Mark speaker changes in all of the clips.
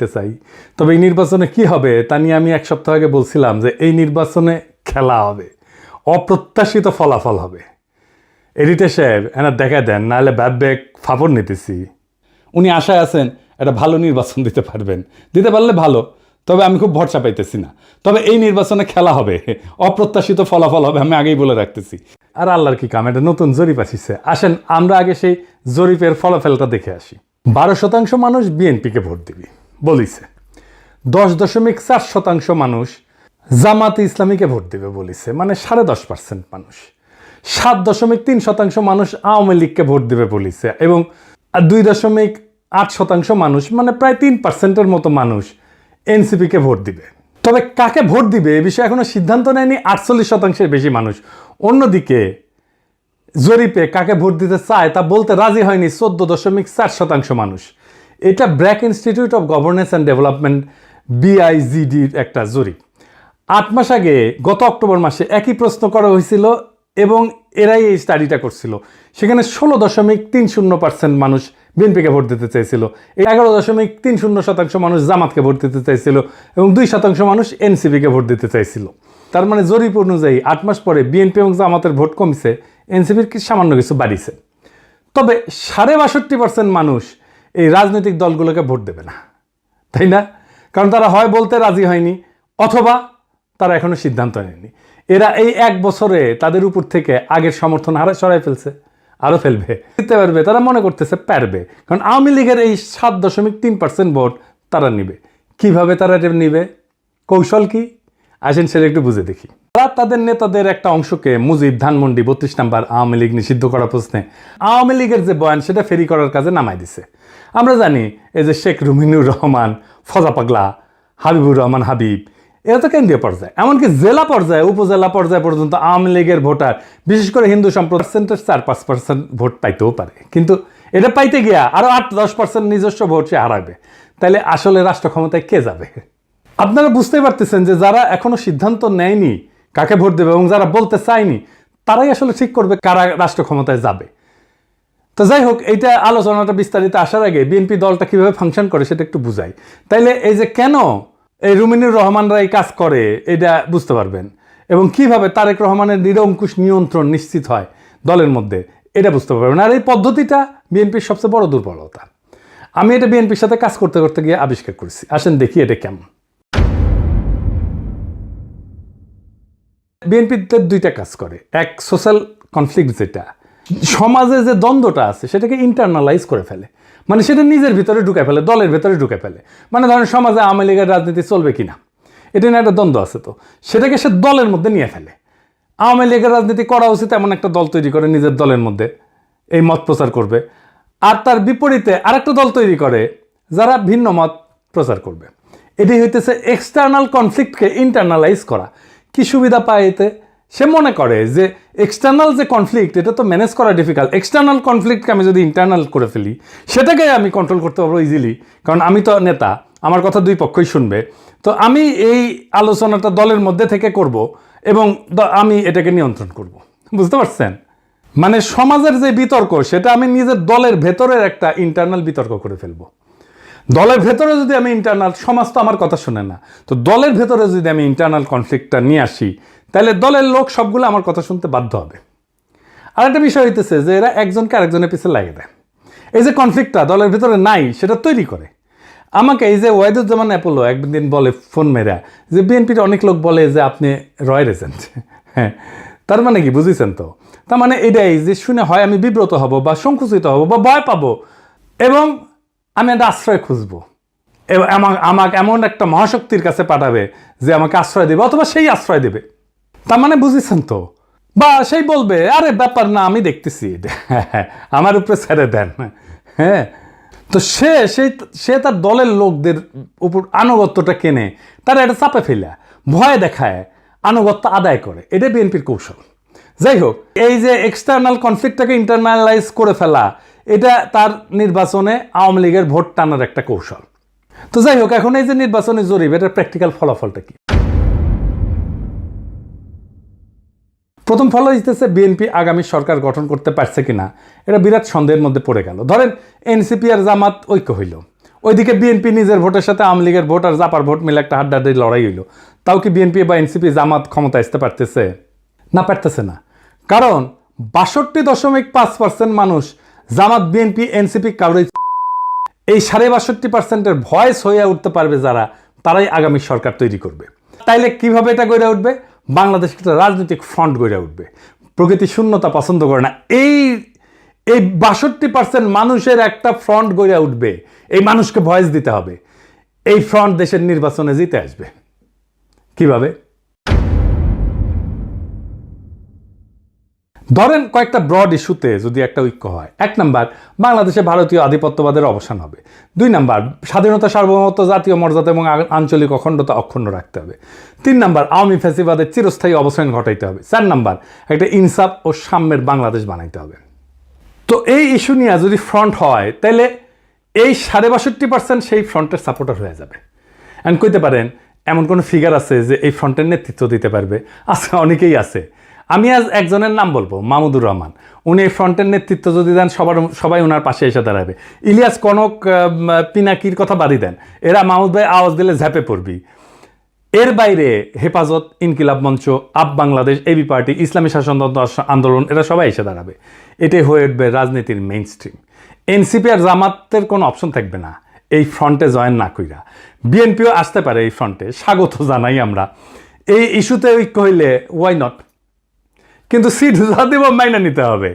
Speaker 1: দেখতে চাই। তবে এই নির্বাচনে কি হবে তা নিয়ে আমি এক সপ্তাহ আগে বলছিলাম যে এই নির্বাচনে খেলা হবে, অপ্রত্যাশিত ফলাফল হবে। এডিটর সাহেব এনার দেখা দেন, নাহলে ব্যাক ফাপড় নিতেছি। উনি আশায় আছেন একটা ভালো নির্বাচন দিতে পারবেন, দিতে পারলে ভালো, তবে আমি খুব ভরসা পাইতেছি না। তবে এই নির্বাচনে খেলা হবে, অপ্রত্যাশিত ফলাফল হবে, আমি আগেই বলে রাখতেছি। আর আল্লাহর কি কাম, এটা নতুন জরিপ আসিছে। আসেন আমরা আগে সেই জরিপের ফলাফলটা দেখে আসি। 12% মানুষ বিএনপিকে ভোট দিবি বলিছে, 10.4% মানুষ জামাতে ইসলামীকে ভোট দিবে বলিছে, মানে 10.5% মানুষ। 7.3% মানুষ আওয়ামী লীগকে ভোট দিবে বলিছে, এবং 2.8% মানুষ, মানে প্রায় 3%-এর মতো মানুষ এনসিপিকে ভোট দিবে। তবে কাকে ভোট দিবে এ বিষয়ে এখনো সিদ্ধান্ত নেয়নি 48%-এর বেশি মানুষ। অন্যদিকে জরিপে কাকে ভোট দিতে চায় তা বলতে রাজি হয়নি 14.4% মানুষ। এটা BRAC institute of governance and development BIGDর একটা জরিপ। 8 মাস আগে গত অক্টোবর মাসে একই প্রশ্ন করা হয়েছিল এবং এরাই এই স্টাডিটা করছিল। সেখানে 16.30% মানুষ বিএনপিকে ভোট দিতে চাইছিল, 11.30% মানুষ জামাতকে ভোট দিতে চাইছিল এবং 2% মানুষ এনসিপিকে ভোট দিতে চাইছিল। তার মানে জরিপ অনুযায়ী 8 মাস পরে বিএনপি এবং জামাতের ভোট কমছে, এনসিপির সামান্য কিছু বাড়িছে। তবে 62% মানুষ এই রাজনৈতিক দলগুলোকে ভোট দেবে না, তাই না? কারণ তারা হয় বলতে রাজি হয়নি, অথবা তারা এখনো সিদ্ধান্ত নেয়নি। এরা এই 1 বছরে তাদের উপর থেকে আগের সমর্থন হারা সরাই ফেলছে, আরও ফেলবে, দিতে পারবে, তারা মনে করতেছে পারবে। কারণ আওয়ামী লীগের এই 7.3% ভোট তারা নিবে। কিভাবে তারা নিবে, কৌশল কি, আসেন সেটা একটু বুঝে দেখি। তারা তাদের নেতাদের একটা অংশকে মুজিব, ধানমন্ডি, 32 নম্বর আওয়ামী লীগ নিষিদ্ধ করা প্রশ্নে আওয়ামী লীগের যে বয়ান সেটা ফেরি করার কাজে নামাই দিছে। আমরা জানি এই যে শেখ রুমিনুর রহমান, ফজা পাগলা, হাবিবুর রহমান হাবিব, এরা তো কেন্দ্রীয় পর্যায়ে, এমনকি জেলা পর্যায়ে, উপজেলা পর্যায়ে পর্যন্ত আওয়ামী লীগের ভোটার, বিশেষ করে হিন্দু সম্প্রদায়ের 4-5% ভোট পাইতেও পারে, কিন্তু এটা পাইতে গিয়া আরও 8-10% নিজস্ব ভোট সে হারাবে। তাহলে আসলে রাষ্ট্র ক্ষমতায় কে যাবে? আপনারা বুঝতেই পারতেছেন যে যারা এখনো সিদ্ধান্ত নেয়নি কাকে ভোট দেবে এবং যারা বলতে চায়নি, তারাই আসলে ঠিক করবে কারা রাষ্ট্র ক্ষমতায় যাবে। তো যাই হোক, এইটা আলোচনাটা বিস্তারিত আসার আগে বিএনপি দলটা কিভাবে ফাংশন করে সেটা একটু বুঝাই। তাইলে এই যে কেন এই রুমিনুর রহমানরা এই কাজ করে এটা বুঝতে পারবেন, এবং কিভাবে তারেক রহমানের নিরঙ্কুশ নিয়ন্ত্রণ নিশ্চিত হয় দলের মধ্যে এটা বুঝতে পারবেন। আর এই পদ্ধতিটা বিএনপির সবচেয়ে বড় দুর্বলতা। আমি এটা বিএনপির সাথে কাজ করতে করতে গিয়ে আবিষ্কার করেছি। আসেন দেখি এটা কেমন। বিএনপিতে 2টা কাজ করে। এক, সোশ্যাল কনফ্লিক্ট, যেটা সমাজে যে দ্বন্দ্বটা আছে সেটাকে ইন্টারনালাইজ করে ফেলে, মানে সেটা নিজের ভিতরে ঢুকে ফেলে, দলের ভিতরে ঢুকে ফেলে। মানে ধরেন সমাজে আওয়ামী লীগের রাজনীতি চলবে কিনা, এটা নিয়ে একটা দ্বন্দ্ব আছে, তো সেটাকে সে দলের মধ্যে নিয়ে ফেলে। আওয়ামী লীগের রাজনীতি করা উচিত এমন একটা দল তৈরি করে নিজের দলের মধ্যে এই মত প্রচার করবে, আর তার বিপরীতে আরেকটা দল তৈরি করে যারা ভিন্ন মত প্রচার করবে। এটি হইতেছে এক্সটার্নাল কনফ্লিক্টকে ইন্টারনালাইজ করা। কি সুবিধা পায় এতে? সে মনে করে যে এক্সটার্নাল যে কনফ্লিক্ট এটা তো ম্যানেজ করা ডিফিকাল্ট, এক্সটার্নাল কনফ্লিক্টকে আমি যদি ইন্টারনাল করে ফেলি সেটাকে আমি কন্ট্রোল করতে পারবো ইজিলি, কারণ আমি তো নেতা, আমার কথা 2 পক্ষই শুনবে। তো আমি এই আলোচনাটা দলের মধ্যে থেকে করব এবং আমি এটাকে নিয়ন্ত্রণ করব। বুঝতে পারছেন? মানে সমাজের যে বিতর্ক সেটা আমি নিজের দলের ভেতরের একটা ইন্টারনাল বিতর্ক করে ফেলবো। দলের ভেতরে যদি আমি ইন্টারনাল, সমাজ তো আমার কথা শুনে না, তো দলের ভেতরে যদি আমি ইন্টারনাল কনফ্লিক্টটা নিয়ে আসি তাহলে দলের লোক সবগুলো আমার কথা শুনতে বাধ্য হবে। আর একটা বিষয় হইতেছে যে এরা একজনকে আরেকজনের পিছনে লাগিয়ে দেয়। এই যে কনফ্লিক্টটা দলের ভেতরে নাই সেটা তৈরি করে। আমাকে এই যে ওয়াহিদুজ্জামান অ্যাপোলো একদিন বলে ফোন মেরা যে বিএনপির অনেক লোক বলে যে আপনি রয়ের এজেন্ট। হ্যাঁ, তার মানে কি বুঝেছেন? তো তার মানে এটাই যে শুনে হয় আমি বিব্রত হব বা সংকুচিত হব বা ভয় পাবো, এবং আমি একটা আশ্রয় খুঁজবো, এবং আমাকে এমন একটা মহাশক্তির কাছে পাঠাবে যে আমাকে আশ্রয় দেবে, অথবা সেই আশ্রয় দেবে। তার মানে বুঝেছেন তো? বা সেই বলবে আরে ব্যাপার না, আমি দেখতেছি, আমার উপরে ছেড়ে দেন। হ্যাঁ, তো সে তার দলের লোকদের উপর আনুগত্যটা কেনে, তারা এটা চাপে ফেলা, ভয় দেখায়, আনুগত্য আদায় করে। এটা বিএনপির কৌশল। যাই হোক, এই যে এক্সটার্নাল কনফ্লিক্টটাকে ইন্টারনালাইজ করে ফেলা, এটা তার নির্বাচনে আওয়ামী লীগের ভোট টানার একটা কৌশল। তো যাই হোক, এখন এই যে নির্বাচনী জরিপ, এটার প্র্যাকটিক্যাল ফলাফলটা কি? প্রথম ফল হইতেছে বিএনপি আগামী সরকার গঠন করতে পারছে কিনা এটা বিরাট সন্দেহের মধ্যে পড়ে গেল। ধরেন এনসিপি আর জামাত ঐক্য হইল, ওইদিকে বিএনপি নিজের ভোটের সাথে আওয়ামী লীগের ভোট আর জাপার ভোট মিলে একটা হাড্ডাহাড্ডি লড়াই হইল, তাও কি বিএনপি বা এনসিপি জামাত ক্ষমতা আসতে পারতেছে? না, পারতেছে না। কারণ 62.5% মানুষ জামাত বিএনপি এনসিপি কাউরে, এই 62.5%-এর ভয়েস হয়ে উঠতে পারবে যারা, তারাই আগামী সরকার তৈরি করবে। তাইলে কিভাবে এটা গড়ে উঠবে? বাংলাদেশ একটা রাজনৈতিক ফ্রন্ট গড়ে উঠবে। প্রকৃতি শূন্যতা পছন্দ করে না। এই 62% মানুষের একটা ফ্রন্ট গড়ে উঠবে। এই মানুষকে ভয়েস দিতে হবে। এই ফ্রন্ট দেশের নির্বাচনে জিতে আসবে। কিভাবে? ধরেন কয়েকটা ব্রড ইস্যুতে যদি একটা ঐক্য হয়। 1 নাম্বার, বাংলাদেশে ভারতীয় আধিপত্যবাদের অবসান হবে। 2 নাম্বার, স্বাধীনতা, সার্বভৌমত্ব, জাতীয় মর্যাদা এবং আঞ্চলিক অখণ্ডতা অক্ষুণ্ণ রাখতে হবে। 3 নাম্বার, আওয়ামী ফ্যাসিবাদের চিরস্থায়ী অবসান ঘটাইতে হবে। 4 নাম্বার, একটা ইনসাফ ও সাম্যের বাংলাদেশ বানাইতে হবে। তো এই ইস্যু নিয়ে যদি ফ্রন্ট হয়, তাহলে এই 62.5% সেই ফ্রন্টের সাপোর্টার হয়ে যাবে। অ্যান্ড কইতে পারেন এমন কোনো ফিগার আছে যে এই ফ্রন্টের নেতৃত্ব দিতে পারবে? আছে, অনেকেই আছে। আমি আজ একজনের নাম বলবো, মাহমুদুর রহমান। উনি এই ফ্রন্টের নেতৃত্ব যদি দেন, সবাই ওনার পাশে এসে দাঁড়াবে। ইলিয়াস কনক, পিনাকির কথা বাদই দেন, এরা মাহমুদ ভাই আওয়াজ দিলে ঝাঁপে পড়বি। এর বাইরে হেফাজত, ইনকিলাব মঞ্চ, আপ বাংলাদেশ, এবি পার্টি, ইসলামী শাসনতন্ত্র আন্দোলন, এরা সবাই এসে দাঁড়াবে। এটাই হয়ে উঠবে রাজনীতির মেইন স্ট্রিম। এনসিপি আর জামাতের কোনো অপশন থাকবে না এই ফ্রন্টে জয়েন না কইরা। বিএনপিও আসতে পারে এই ফ্রন্টে, স্বাগত জানাই আমরা। এই ইস্যুতে ঐক্য হইলে ওয়াই নট, কিন্তু সিট যা দেব মাইনা নিতে হবে।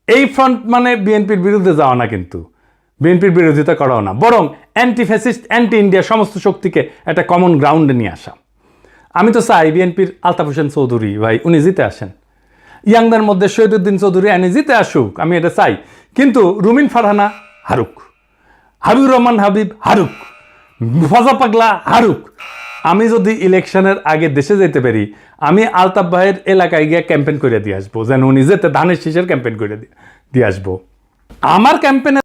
Speaker 1: এই ফ্রন্ট মানে বিএনপির বিরুদ্ধে যাওয়া না, কিন্তু বিএনপির বিরোধিতা করাও না, বরং অ্যান্টি ফ্যাসিস্ট, অ্যান্টি ইন্ডিয়া সমস্ত শক্তিকে একটা কমন গ্রাউন্ডে নিয়ে আসা। আমি তো চাই বিএনপির আলতাফ হোসেন চৌধুরী ভাই উনি জিতে আসেন, ইয়াংদের মধ্যে শহীদুদ্দিন চৌধুরী আনি জিতে আসুক, আমি এটা চাই। কিন্তু রুমিন ফারহানা হারুক, হাবিবুর রহমান হাবিব হারুক, ফজা পাগলা হারুক। আমি যদি ইলেকশনের আগে দেশে যেতে পারি, আমি আলতাফ ভাইয়ের এলাকায় গিয়ে ক্যাম্পেইন করে দিয়ে আসবো, যেন উনি যেতে ধানের শীষের ক্যাম্পেইন করে দিয়ে আসবো। আমার ক্যাম্পেইনে